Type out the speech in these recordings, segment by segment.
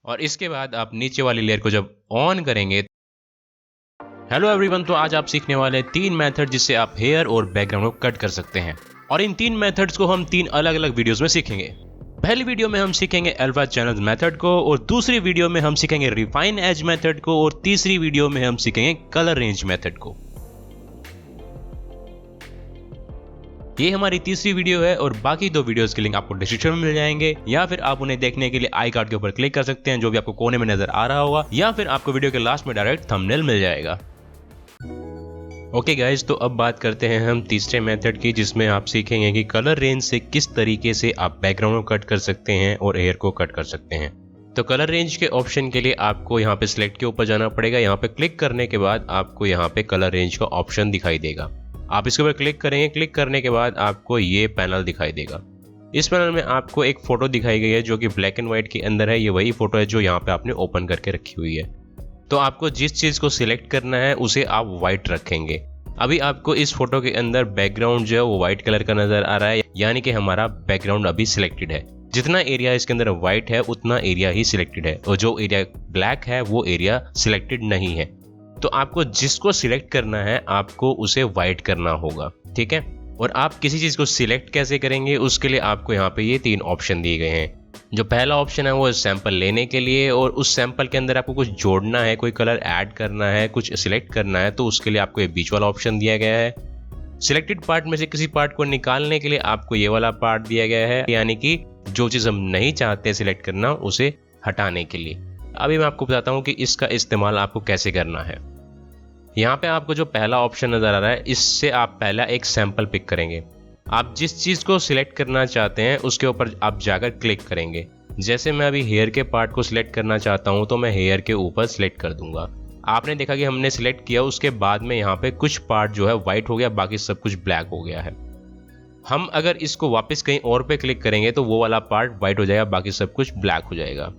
और इसके बाद आप नीचे वाली लेयर को जब ऑन करेंगे। हेलो एवरीवन, तो आज आप सीखने वाले 3 मेथड जिससे आप हेयर और बैकग्राउंड को कट कर सकते हैं। और इन 3 मेथड्स को हम 3 अलग अलग वीडियोस में सीखेंगे। पहली वीडियो में हम सीखेंगे अल्फा चैनल मेथड को, और दूसरी वीडियो में हम सीखेंगे रिफाइन एज मेथड को, और तीसरी वीडियो में हम सीखेंगे कलर रेंज मेथड को। ये हमारी तीसरी वीडियो है और बाकी 2 वीडियोस के लिंक आपको डिस्क्रिप्शन में मिल जाएंगे, या फिर आप उन्हें देखने के लिए आई कार्ड के ऊपर क्लिक कर सकते हैं जो भी आपको कोने में नजर आ रहा होगा, या फिर आपको वीडियो के लास्ट में डायरेक्ट थंबनेल मिल जाएगा। ओके गाइज, तो अब बात करते हैं हम तीसरे मेथड की, जिसमें आप सीखेंगे कि कलर रेंज से किस तरीके से आप बैकग्राउंड को कट कर सकते हैं और हेयर को कट कर सकते हैं। तो कलर रेंज के ऑप्शन के लिए आपको यहाँ पे सिलेक्ट के ऊपर जाना पड़ेगा। यहाँ पे क्लिक करने के बाद आपको यहाँ पे कलर रेंज का ऑप्शन दिखाई देगा। आप इसके ऊपर क्लिक करेंगे। क्लिक करने के बाद आपको ये पैनल दिखाई देगा। इस पैनल में आपको एक फोटो दिखाई गई है जो कि ब्लैक एंड व्हाइट के अंदर है। ये वही फोटो है जो यहाँ पे आपने ओपन करके रखी हुई है। तो आपको जिस चीज को सिलेक्ट करना है उसे आप व्हाइट रखेंगे। अभी आपको इस फोटो के अंदर बैकग्राउंड जो है वो व्हाइट कलर का नजर आ रहा है, यानी कि हमारा बैकग्राउंड अभी सिलेक्टेड है। जितना एरिया इसके अंदर व्हाइट है उतना एरिया ही सिलेक्टेड है, और जो एरिया ब्लैक है वो एरिया सिलेक्टेड नहीं है। तो आपको जिसको सिलेक्ट करना है आपको उसे व्हाइट करना होगा, ठीक है। और आप किसी चीज को सिलेक्ट कैसे करेंगे उसके लिए आपको यहाँ पे ये 3 ऑप्शन दिए गए हैं। जो पहला ऑप्शन है वो सैंपल लेने के लिए, और उस सैंपल के अंदर आपको कुछ जोड़ना है, कोई कलर ऐड करना है, कुछ सिलेक्ट करना है, तो उसके लिए आपको ये बीच वाला ऑप्शन दिया गया है। सिलेक्टेड पार्ट में से किसी पार्ट को निकालने के लिए आपको ये वाला पार्ट दिया गया है, यानी कि जो चीज हम नहीं चाहते सिलेक्ट करना उसे हटाने के लिए। अभी मैं आपको बताता हूँ कि इसका इस्तेमाल आपको कैसे करना है। यहाँ पे आपको जो पहला ऑप्शन नजर आ रहा है, इससे आप पहला एक सैंपल पिक करेंगे। आप जिस चीज को सिलेक्ट करना चाहते हैं उसके ऊपर आप जाकर क्लिक करेंगे। जैसे मैं अभी हेयर के पार्ट को सिलेक्ट करना चाहता हूं तो मैं हेयर के ऊपर सिलेक्ट कर दूंगा। आपने देखा कि हमने सिलेक्ट किया, उसके बाद में यहाँ पे कुछ पार्ट जो है व्हाइट हो गया, बाकी सब कुछ ब्लैक हो गया है। हम अगर इसको वापस कहीं और पे क्लिक करेंगे तो वो वाला पार्ट व्हाइट हो जाएगा, बाकी सब कुछ ब्लैक हो जाएगा।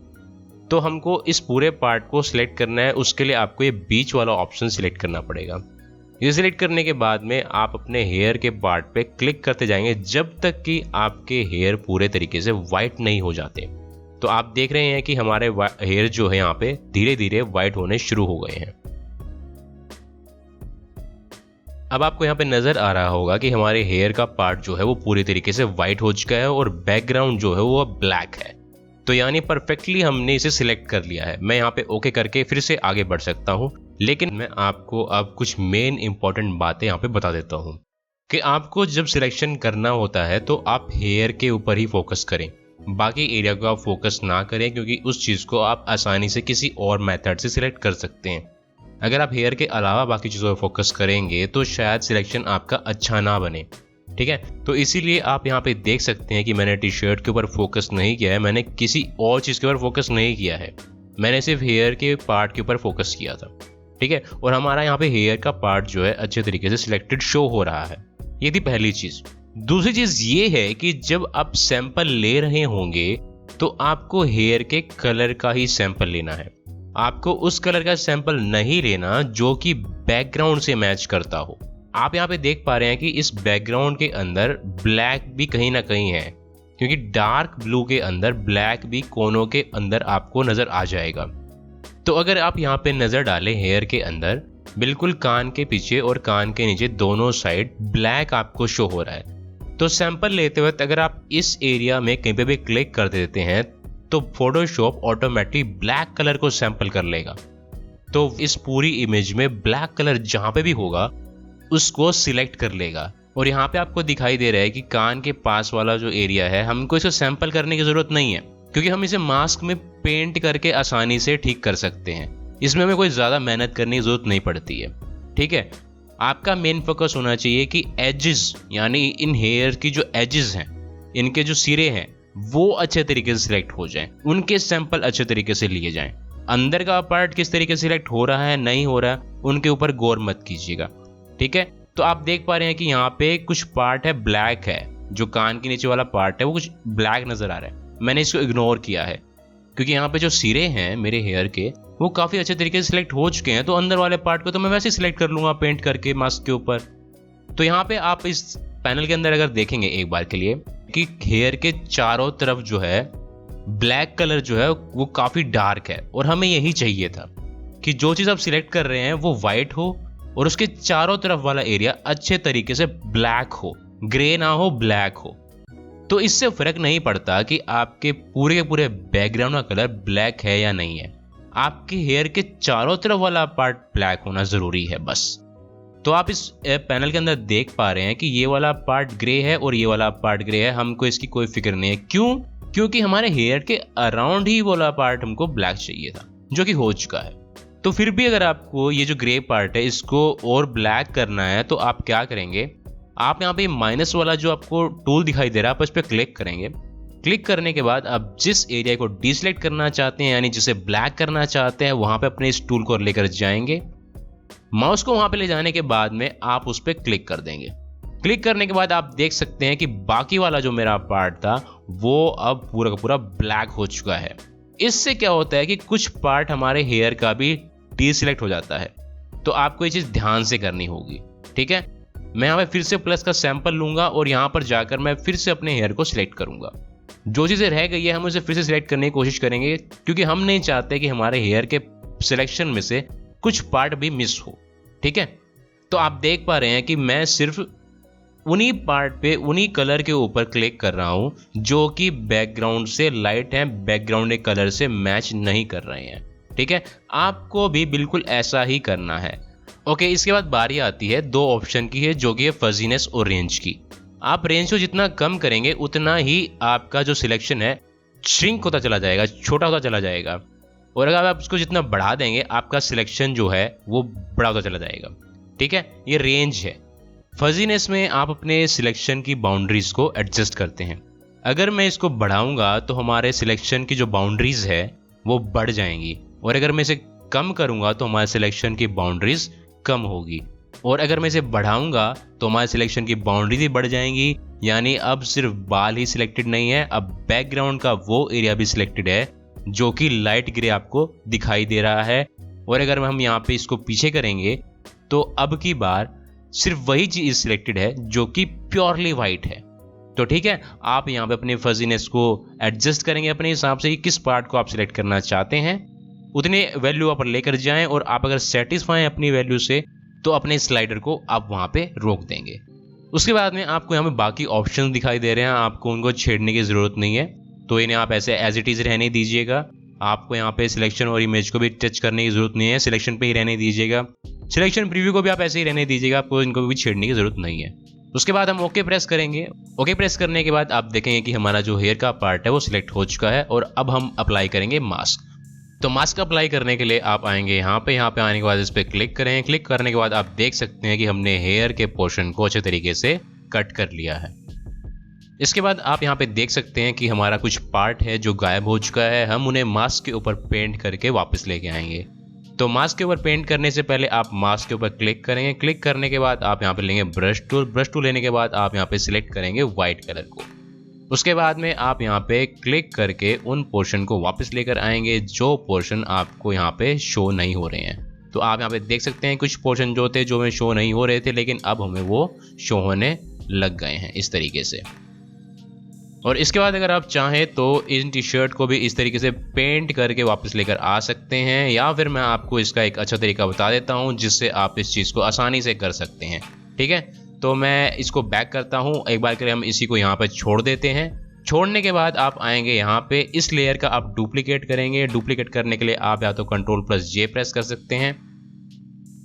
तो हमको इस पूरे पार्ट को सिलेक्ट करना है, उसके लिए आपको ये बीच वाला ऑप्शन सिलेक्ट करना पड़ेगा। ये सिलेक्ट करने के बाद में आप अपने हेयर के पार्ट पे क्लिक करते जाएंगे जब तक कि आपके हेयर पूरे तरीके से व्हाइट नहीं हो जाते। तो आप देख रहे हैं कि हमारे हेयर जो है यहाँ पे धीरे धीरे व्हाइट होने शुरू हो गए हैं। अब आपको यहाँ पे नजर आ रहा होगा कि हमारे हेयर का पार्ट जो है वो पूरी तरीके से व्हाइट हो चुका है और बैकग्राउंड जो है वो ब्लैक है। तो यानी परफेक्टली हमने इसे सिलेक्ट कर लिया है। मैं यहाँ पे ओके करके फिर से आगे बढ़ सकता हूँ, लेकिन मैं आपको अब कुछ मेन इंपॉर्टेंट बातें यहाँ पे बता देता हूँ कि आपको जब सिलेक्शन करना होता है तो आप हेयर के ऊपर ही फोकस करें, बाकी एरिया को आप फोकस ना करें, क्योंकि उस चीज को आप आसानी से किसी और मेथड से सिलेक्ट कर सकते हैं। अगर आप हेयर के अलावा बाकी चीजों पर फोकस करेंगे तो शायद सिलेक्शन आपका अच्छा ना बने, ठीक है। तो इसीलिए आप यहाँ पे देख सकते हैं कि मैंने टी शर्ट के ऊपर फोकस नहीं किया है, मैंने किसी और चीज के ऊपर फोकस नहीं किया है, मैंने सिर्फ हेयर के पार्ट के ऊपर फोकस किया था, ठीक है। और हमारा यहाँ पे हेयर का पार्ट जो है अच्छे तरीके से सिलेक्टेड शो हो रहा है। ये थी पहली चीज। दूसरी चीज ये है कि जब आप सैंपल ले रहे होंगे तो आपको हेयर के कलर का ही सैंपल लेना है। आपको उस कलर का सैंपल नहीं लेना जो कि बैकग्राउंड से मैच करता हो। आप यहाँ पे देख पा रहे हैं कि इस बैकग्राउंड के अंदर ब्लैक भी कहीं ना कहीं है, क्योंकि डार्क ब्लू के अंदर ब्लैक भी कोनों के अंदर आपको नजर आ जाएगा। तो अगर आप यहाँ पे नजर डालें हेयर के अंदर, बिल्कुल कान के पीछे और कान के नीचे दोनों साइड ब्लैक आपको शो हो रहा है। तो सैंपल लेते वक्त अगर आप इस एरिया में कहीं पे भी क्लिक कर देते हैं तो फोटोशॉप ऑटोमेटिक ब्लैक कलर को सैंपल कर लेगा। तो इस पूरी इमेज में ब्लैक कलर जहां पे भी होगा उसको सिलेक्ट कर लेगा। और यहाँ पे आपको दिखाई दे रहा है कि कान के पास वाला जो एरिया है हमको इसे सैंपल करने की जरूरत नहीं है, क्योंकि हम इसे मास्क में पेंट करके आसानी से ठीक कर सकते हैं। इसमें हमें कोई ज्यादा मेहनत करने की जरूरत नहीं पड़ती है, ठीक है। आपका मेन फोकस होना चाहिए कि एजेस, यानी इन हेयर की जो एजेस हैं, इनके जो सिरे हैं वो अच्छे तरीके से सिलेक्ट हो जाएं, उनके सैंपल अच्छे तरीके से लिए जाएं। अंदर का पार्ट किस तरीके से सिलेक्ट हो रहा है नहीं हो रहा है उनके ऊपर गौर मत कीजिएगा, ठीक है। तो आप देख पा रहे हैं कि यहाँ पे कुछ पार्ट है ब्लैक है, जो कान के नीचे वाला पार्ट है वो कुछ ब्लैक नजर आ रहा है। मैंने इसको इग्नोर किया है क्योंकि यहाँ पे जो सिरे हैं मेरे हेयर के वो काफी अच्छे तरीके से सिलेक्ट हो चुके हैं। तो अंदर वाले पार्ट को तो मैं वैसे ही सिलेक्ट कर लूंगा पेंट करके मास्क के ऊपर। तो यहाँ पे आप इस पैनल के अंदर अगर देखेंगे एक बार के लिए कि हेयर के चारों तरफ जो है ब्लैक कलर जो है वो काफ़ी डार्क है और हमें यही चाहिए था कि जो चीज़ आप सिलेक्ट कर रहे हैं वो वाइट हो और उसके चारों तरफ वाला एरिया अच्छे तरीके से ब्लैक हो, ग्रे ना हो, ब्लैक हो। तो इससे फर्क नहीं पड़ता कि आपके पूरे बैकग्राउंड का कलर ब्लैक है या नहीं है, आपके हेयर के चारों तरफ वाला पार्ट ब्लैक होना ज़रूरी है बस। तो आप इस पैनल के अंदर देख पा रहे हैं कि ये वाला पार्ट ग्रे है और ये वाला पार्ट ग्रे है, हमको इसकी कोई फिक्र नहीं है। क्यों? क्योंकि हमारे हेयर के अराउंड ही वाला पार्ट हमको ब्लैक चाहिए था, जो कि हो चुका है। तो फिर भी अगर आपको ये जो ग्रे पार्ट है इसको और ब्लैक करना है तो आप क्या करेंगे, आप यहाँ पे माइनस वाला जो आपको टूल दिखाई दे रहा है आप उस पर क्लिक करेंगे। क्लिक करने के बाद आप जिस एरिया को डिसेलेक्ट करना चाहते हैं यानी जिसे ब्लैक करना चाहते हैं वहां पे अपने इस टूल को लेकर जाएंगे। माउस को वहां पे ले जाने के बाद में आप उस पर क्लिक कर देंगे। क्लिक करने के बाद आप देख सकते हैं कि बाकी वाला जो मेरा पार्ट था वो अब पूरा का पूरा ब्लैक हो चुका है। इससे क्या होता है कि कुछ पार्ट हमारे हेयर का भी डिसेलेक्ट हो जाता है, तो आपको ये चीज़ ध्यान से करनी होगी। ठीक है, मैं यहाँ पे फिर से प्लस का सैंपल लूंगा और यहाँ पर जाकर मैं फिर से अपने हेयर को सिलेक्ट करूंगा। जो चीज़ें रह गई है हम उसे फिर से सिलेक्ट करने की कोशिश करेंगे, क्योंकि हम नहीं चाहते कि हमारे हेयर के सिलेक्शन में से कुछ पार्ट भी मिस हो। ठीक है, तो आप देख पा रहे हैं कि मैं सिर्फ उन्हीं पार्ट पे उन्हीं कलर के ऊपर क्लिक कर रहा हूँ जो कि बैकग्राउंड से लाइट हैं, बैकग्राउंड के कलर से मैच नहीं कर रहे हैं। ठीक है, आपको भी बिल्कुल ऐसा ही करना है। ओके, इसके बाद बारी आती है दो ऑप्शन की है, जो कि है फजीनेस और रेंज की। आप रेंज को जितना कम करेंगे उतना ही आपका जो सिलेक्शन है श्रिंक होता चला जाएगा, छोटा होता चला जाएगा। और अगर आप इसको जितना बढ़ा देंगे आपका सिलेक्शन जो है वो बड़ा होता चला जाएगा। ठीक है, ये रेंज है। फजीनेस में आप अपने सिलेक्शन की बाउंड्रीज को एडजस्ट करते हैं। अगर मैं इसको बढ़ाऊंगा तो हमारे सिलेक्शन की जो बाउंड्रीज है वो बढ़ जाएंगी, और अगर मैं इसे कम करूंगा तो हमारे सिलेक्शन की बाउंड्रीज कम होगी, और अगर मैं इसे बढ़ाऊंगा तो हमारे सिलेक्शन की बाउंड्रीज भी बढ़ जाएंगी। यानी अब सिर्फ बाल ही सिलेक्टेड नहीं है, अब बैकग्राउंड का वो एरिया भी सिलेक्टेड है जो कि लाइट ग्रे आपको दिखाई दे रहा है। और अगर हम यहाँ पे इसको पीछे करेंगे तो अब की बार सिर्फ वही चीज सिलेक्टेड है जो कि प्योरली वाइट है। तो ठीक है, आप यहाँ पे अपने फजीनेस को एडजस्ट करेंगे अपने हिसाब से, किस पार्ट को आप सिलेक्ट करना चाहते हैं उतने वैल्यू आप लेकर जाएं, और आप अगर सेटिस्फाई हैं अपनी वैल्यू से तो अपने स्लाइडर को आप वहां पे रोक देंगे। उसके बाद में आपको यहाँ पे बाकी ऑप्शंस दिखाई दे रहे हैं, आपको उनको छेड़ने की जरूरत नहीं है, तो इन्हें आप ऐसे एज इट इज रहने दीजिएगा। आपको यहाँ पे सिलेक्शन और इमेज को भी टच करने की जरूरत नहीं है, सिलेक्शन पे ही रहने दीजिएगा। सिलेक्शन प्रीव्यू को भी आप ऐसे ही रहने दीजिएगा, आपको इनको भी छेड़ने की जरूरत नहीं है। उसके बाद हम ओके प्रेस करेंगे। ओके प्रेस करने के बाद आप देखेंगे कि हमारा जो हेयर का पार्ट है वो सिलेक्ट हो चुका है, और अब हम अप्लाई करेंगे मास्क। तो मास्क अप्लाई करने के लिए आप आएंगे यहाँ पे आने के बाद इस पर क्लिक करें। क्लिक करने के बाद आप देख सकते हैं कि हमने हेयर के पोर्शन को अच्छे तरीके से कट कर लिया है। इसके बाद आप यहाँ पे देख सकते हैं कि हमारा कुछ पार्ट है जो गायब हो चुका है, हम उन्हें मास्क के ऊपर पेंट करके वापस लेके आएंगे। तो मास्क के ऊपर पेंट करने से पहले आप मास्क के ऊपर क्लिक करेंगे। क्लिक करने के बाद आप यहाँ पे लेंगे ब्रश टूल। ब्रश टूल लेने के बाद आप यहाँ पे सिलेक्ट करेंगे व्हाइट कलर को। उसके बाद में आप यहाँ पे क्लिक करके उन पोर्शन को वापस लेकर आएंगे जो पोर्शन आपको यहाँ पे शो नहीं हो रहे हैं। तो आप यहाँ पे देख सकते हैं कुछ पोर्शन जो थे जो हमें शो नहीं हो रहे थे, लेकिन अब हमें वो शो होने लग गए हैं इस तरीके से। और इसके बाद अगर आप चाहें तो इन टी शर्ट को भी इस तरीके से पेंट करके वापस लेकर आ सकते हैं, या फिर मैं आपको इसका एक अच्छा तरीका बता देता हूं जिससे आप इस चीज़ को आसानी से कर सकते हैं। ठीक है, तो मैं इसको बैक करता हूं। एक बार के लिए हम इसी को यहाँ पर छोड़ देते हैं। छोड़ने के बाद आप आएंगे यहाँ पे, इस लेयर का आप डुप्लीकेट करेंगे। डुप्लीकेट करने के लिए आप या तो Ctrl+J प्रेस कर सकते हैं।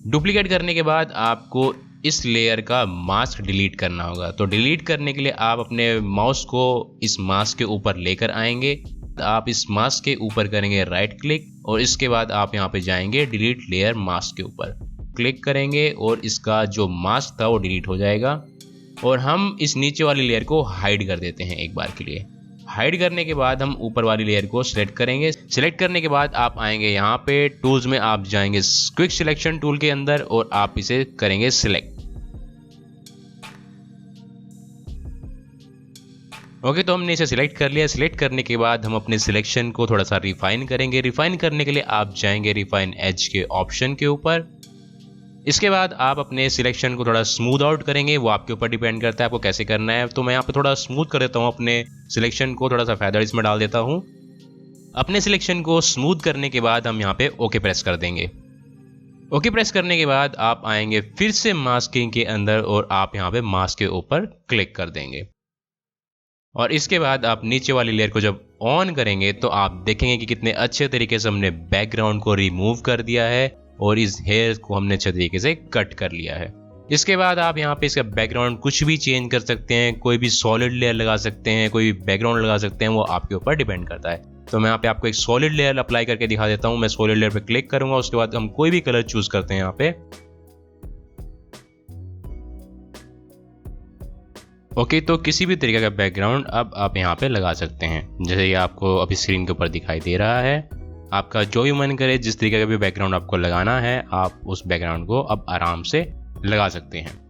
डुप्लीकेट करने के बाद आपको इस लेयर का मास्क डिलीट करना होगा। तो डिलीट करने के लिए आप अपने माउस को इस मास्क के ऊपर लेकर आएंगे। आप इस मास्क के ऊपर करेंगे राइट क्लिक, और इसके बाद आप यहाँ पे जाएंगे डिलीट लेयर मास्क के ऊपर क्लिक करेंगे, और इसका जो मास्क था वो डिलीट हो जाएगा। और हम इस नीचे वाली लेयर को हाइड कर देते हैं एक बार के लिए। हाइड करने के बाद हम ऊपर वाली लेयर को सिलेक्ट करेंगे। सिलेक्ट करने के बाद आप आएंगे यहाँ पे टूल्स में, आप जाएंगे क्विक सिलेक्शन टूल के अंदर और आप इसे करेंगे सिलेक्ट। ओके, तो हमने इसे सिलेक्ट कर लिया। सिलेक्ट करने के बाद हम अपने सिलेक्शन को थोड़ा सा रिफाइन करेंगे। रिफाइन करने के लिए आप जाएंगे रिफाइन एज के ऑप्शन के ऊपर। इसके बाद आप अपने सिलेक्शन को थोड़ा स्मूथ आउट करेंगे, वो आपके ऊपर डिपेंड करता है आपको कैसे करना है। तो मैं यहाँ पे थोड़ा स्मूथ कर देता हूँ अपने सिलेक्शन को, थोड़ा सा फेदर इसमें डाल देता हूँ। अपने सिलेक्शन को स्मूथ करने के बाद हम यहाँ पे ओके प्रेस कर देंगे। ओके प्रेस करने के बाद आप आएंगे फिर से मास्किंग के अंदर और आप यहाँ पे मास्क के ऊपर क्लिक कर देंगे। और इसके बाद आप नीचे वाली लेयर को जब ऑन करेंगे तो आप देखेंगे कि कितने अच्छे तरीके से हमने बैकग्राउंड को रिमूव कर दिया है और इस हेयर को हमने अच्छे तरीके से कट कर लिया है। इसके बाद आप यहाँ पे इसका बैकग्राउंड कुछ भी चेंज कर सकते हैं, कोई भी सॉलिड लेयर लगा सकते हैं, कोई भी बैकग्राउंड लगा सकते हैं, वो आपके ऊपर डिपेंड करता है। तो मैं यहाँ पे आपको एक सॉलिड लेयर अप्लाई करके दिखा देता हूँ। मैं सॉलिड लेयर पे क्लिक करूंगा, उसके बाद हम कोई भी कलर चूज करते हैं यहाँ पे। ओके, तो किसी भी तरीके का बैकग्राउंड अब आप यहाँ पे लगा सकते हैं, जैसे ये आपको अभी स्क्रीन के ऊपर दिखाई दे रहा है। आपका जो भी मन करे, जिस तरीके का भी बैकग्राउंड आपको लगाना है, आप उस बैकग्राउंड को अब आराम से लगा सकते हैं।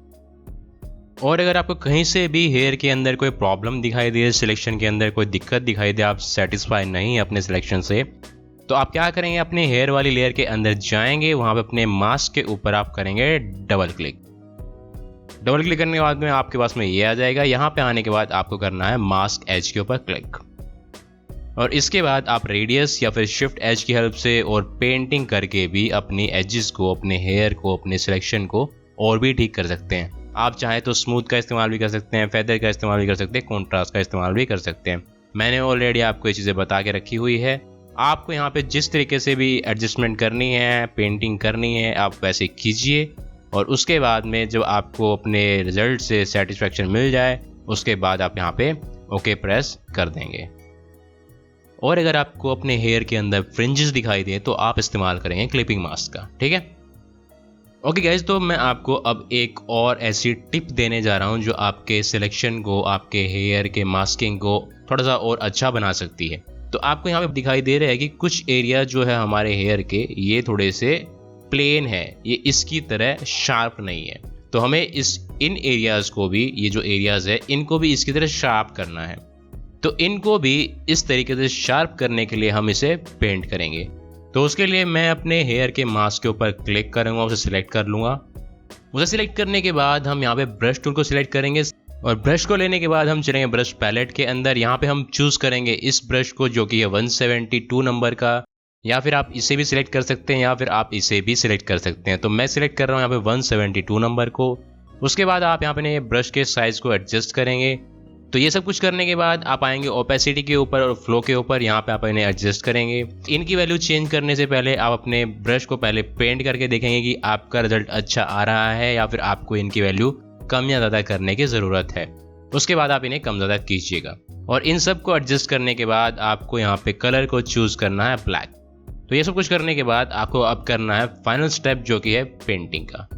और अगर आपको कहीं से भी हेयर के अंदर कोई प्रॉब्लम दिखाई दे, सिलेक्शन के अंदर कोई दिक्कत दिखाई दे, आप सेटिस्फाई नहीं अपने सिलेक्शन से, तो आप क्या करेंगे, अपने हेयर वाली लेयर के अंदर जाएंगे, वहां पे अपने मास्क के ऊपर आप करेंगे डबल क्लिक। डबल क्लिक करने के बाद में आपके पास में ये आ जाएगा। यहाँ पे आने के बाद आपको करना है मास्क एज के ऊपर क्लिक, और इसके बाद आप रेडियस या फिर शिफ्ट एज की हेल्प से और पेंटिंग करके भी अपनी एजेस को, अपने हेयर को, अपने सिलेक्शन को और भी ठीक कर सकते हैं। आप चाहे तो स्मूथ का इस्तेमाल भी कर सकते हैं, फेदर का इस्तेमाल भी कर सकते हैं, कॉन्ट्रास्ट का इस्तेमाल भी कर सकते हैं। मैंने ऑलरेडी आपको ये चीज़ें बता के रखी हुई है। आपको यहाँ पे जिस तरीके से भी एडजस्टमेंट करनी है, पेंटिंग करनी है, आप वैसे कीजिए। और उसके बाद में जब आपको अपने रिजल्ट से सेटिस्फेक्शन मिल जाए, उसके बाद आप यहाँ पे ओके प्रेस कर देंगे। और अगर आपको अपने हेयर के अंदर फ्रिंजेस दिखाई दे तो आप इस्तेमाल करेंगे क्लिपिंग मास्क का, ठीक है। ओके गाइज, तो मैं आपको अब एक और ऐसी टिप देने जा रहा हूँ जो आपके सिलेक्शन को, आपके हेयर के मास्किंग को थोड़ा सा और अच्छा बना सकती है। तो आपको यहाँ पे दिखाई दे रहा है कि कुछ एरिया जो है हमारे हेयर के, ये थोड़े से प्लेन है, ये इसकी तरह शार्प नहीं है। तो हमें इन एरियाज को भी, ये जो एरियाज है, इनको भी इसकी तरह शार्प करना है। तो इनको भी इस तरीके से शार्प करने के लिए हम इसे पेंट करेंगे। तो उसके लिए मैं अपने हेयर के मास्क के ऊपर क्लिक करूंगा, उसे सिलेक्ट कर लूंगा। उसे सिलेक्ट करने के बाद हम यहाँ पे ब्रश टूल को सिलेक्ट करेंगे, और ब्रश को लेने के बाद हम चलेंगे ब्रश पैलेट के अंदर। यहाँ पे हम चूज करेंगे इस ब्रश को जो कि है 172 नंबर का, या फिर आप इसे भी सिलेक्ट कर सकते हैं, या फिर आप इसे भी सिलेक्ट कर सकते हैं। तो मैं सिलेक्ट कर रहा हूँ यहाँ पे 172 नंबर को। उसके बाद आप यहाँ पे ब्रश के साइज को एडजस्ट करेंगे। तो ये सब कुछ करने के बाद आप आएंगे ओपेसिटी के ऊपर और फ्लो के ऊपर, यहाँ पे आप इन्हें एडजस्ट करेंगे। इनकी वैल्यू चेंज करने से पहले आप अपने ब्रश को पहले पेंट करके देखेंगे कि आपका रिजल्ट अच्छा आ रहा है या फिर आपको इनकी वैल्यू कम या ज़्यादा करने की ज़रूरत है। उसके बाद आप इन्हें कम ज़्यादा कीजिएगा। और इन सब को एडजस्ट करने के बाद आपको यहाँ पे कलर को चूज़ करना है ब्लैक। तो ये सब कुछ करने के बाद आपको अब करना है फाइनल स्टेप जो कि है पेंटिंग का।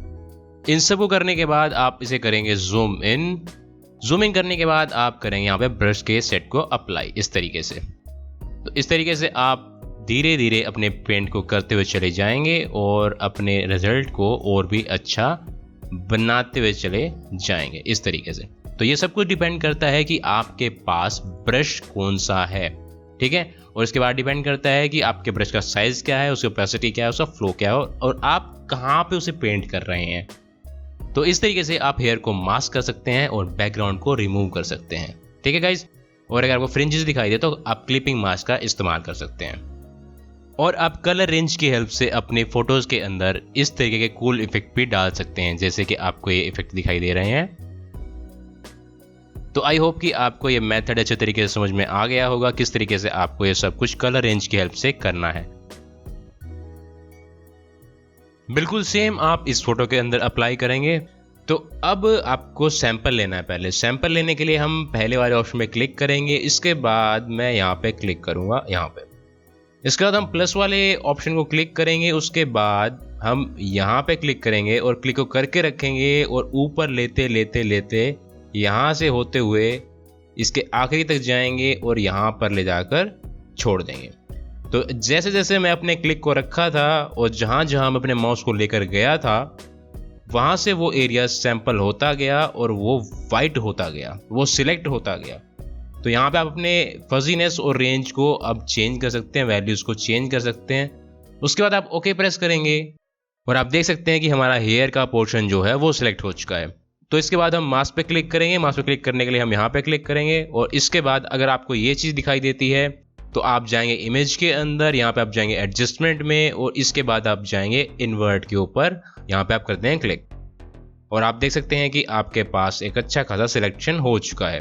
इन सब को करने के बाद आप इसे करेंगे जूम इन। जूम इन करने के बाद आप करेंगे यहाँ पे ब्रश के सेट को अप्लाई इस तरीके से। तो इस तरीके से आप धीरे धीरे अपने पेंट को करते हुए चले जाएंगे और अपने रिजल्ट को और भी अच्छा बनाते हुए चले जाएंगे इस तरीके से। तो ये सब कुछ डिपेंड करता है कि आपके पास ब्रश कौन सा है, ठीक है। और इसके बाद डिपेंड करता है कि आपके ब्रश का साइज क्या है, उसकी ओपेसिटी क्या है, उसका फ्लो क्या है, और आप कहाँ पे उसे पेंट कर रहे हैं। तो इस तरीके से आप हेयर को मास्क कर सकते हैं और बैकग्राउंड को रिमूव कर सकते हैं, ठीक है गाइज। और अगर आपको फ्रिंजेस दिखाई दे तो आप क्लिपिंग मास्क का इस्तेमाल कर सकते हैं। और आप कलर रेंज की हेल्प से अपने फोटोज के अंदर इस तरीके के कूल इफेक्ट भी डाल सकते हैं, जैसे कि आपको ये इफेक्ट दिखाई दे रहे हैं। तो आई होप कि आपको ये मेथड अच्छे तरीके से समझ में आ गया होगा, किस तरीके से आपको ये सब कुछ कलर रेंज की हेल्प से करना है। बिल्कुल सेम आप इस फोटो के अंदर अप्लाई करेंगे। तो अब आपको सैंपल लेना है। पहले सैंपल लेने के लिए हम पहले वाले ऑप्शन में क्लिक करेंगे। इसके बाद मैं यहाँ पे क्लिक करूंगा, यहाँ पे। इसके बाद हम प्लस वाले ऑप्शन को क्लिक करेंगे। उसके बाद हम यहाँ पे क्लिक करेंगे और क्लिक को करके रखेंगे और ऊपर लेते लेते लेते यहाँ से होते हुए इसके आखिरी तक जाएंगे और यहाँ पर ले जाकर छोड़ देंगे। तो जैसे जैसे मैं अपने क्लिक को रखा था और जहाँ जहाँ मैं अपने माउस को लेकर गया था, वहाँ से वो एरिया सैंपल होता गया और वो वाइट होता गया, वो सिलेक्ट होता गया। तो यहाँ पे आप अपने फजीनेस और रेंज को अब चेंज कर सकते हैं, वैल्यूज को चेंज कर सकते हैं। उसके बाद आप ओके प्रेस करेंगे और आप देख सकते हैं कि हमारा हेयर का पोर्शन जो है वो सिलेक्ट हो चुका है। तो इसके बाद हम मास्क पे क्लिक करेंगे। मास्क पे क्लिक करने के लिए हम यहाँ पे क्लिक करेंगे और इसके बाद अगर आपको ये चीज़ दिखाई देती है तो आप जाएंगे इमेज के अंदर, यहाँ पे आप जाएंगे एडजस्टमेंट में और इसके बाद आप जाएंगे इन्वर्ट के ऊपर, यहाँ पे आप करते हैं क्लिक और आप देख सकते हैं कि आपके पास एक अच्छा खासा सिलेक्शन हो चुका है।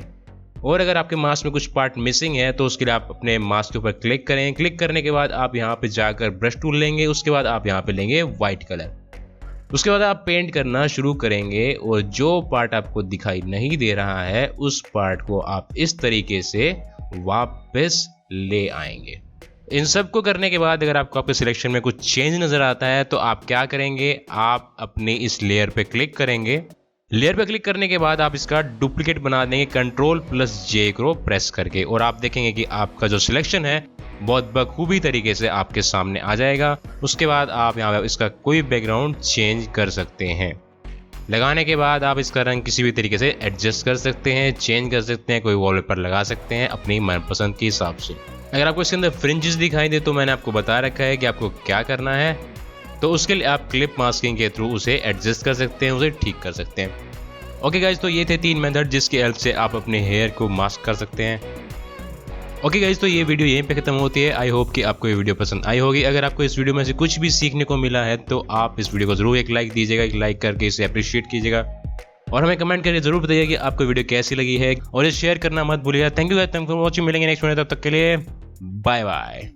और अगर आपके मास्क में कुछ पार्ट मिसिंग है तो उसके लिए आप अपने मास्क के ऊपर क्लिक करें। क्लिक करने के बाद आप यहाँ पे जाकर ब्रश टूल लेंगे, उसके बाद आप यहाँ पे लेंगे वाइट कलर। उसके बाद आप पेंट करना शुरू करेंगे और जो पार्ट आपको दिखाई नहीं दे रहा है उस पार्ट को आप इस तरीके से वापस ले आएंगे। इन सब को करने के बाद अगर आपको आपके सिलेक्शन में कुछ चेंज नजर आता है तो आप क्या करेंगे, आप अपनी इस लेयर पे क्लिक करेंगे। लेयर पे क्लिक करने के बाद आप इसका डुप्लीकेट बना देंगे Ctrl+J को प्रेस करके और आप देखेंगे कि आपका जो सिलेक्शन है बहुत बखूबी तरीके से आपके सामने आ जाएगा। उसके बाद आप यहाँ पे इसका कोई बैकग्राउंड चेंज कर सकते हैं। लगाने के बाद आप इसका रंग किसी भी तरीके से एडजस्ट कर सकते हैं, चेंज कर सकते हैं, कोई वॉलपेपर लगा सकते हैं अपनी मनपसंद के हिसाब से। अगर आपको इसके अंदर फ्रिंजेस दिखाई दे तो मैंने आपको बता रखा है कि आपको क्या करना है, तो उसके लिए आप क्लिप मास्किंग के थ्रू उसे एडजस्ट कर सकते हैं, उसे ठीक कर सकते हैं। ओके गाइज, तो ये थे 3 मेथड जिसकी हेल्प से आप अपने हेयर को मास्क कर सकते हैं। ओके गाइज, तो ये वीडियो यहीं पे खत्म होती है। आई होप कि आपको ये वीडियो पसंद आई होगी। अगर आपको इस वीडियो में से कुछ भी सीखने को मिला है तो आप इस वीडियो को जरूर एक लाइक दीजिएगा, एक लाइक करके इसे अप्रिशिएट कीजिएगा और हमें कमेंट करके जरूर बताइए कि आपको वीडियो कैसी लगी है और इसे शेयर करना मत भूलिएगा। Thank you guys, thank you for watching. मिलेंगे नेक्स्ट वीडियो, तब तक के लिए बाय बाय।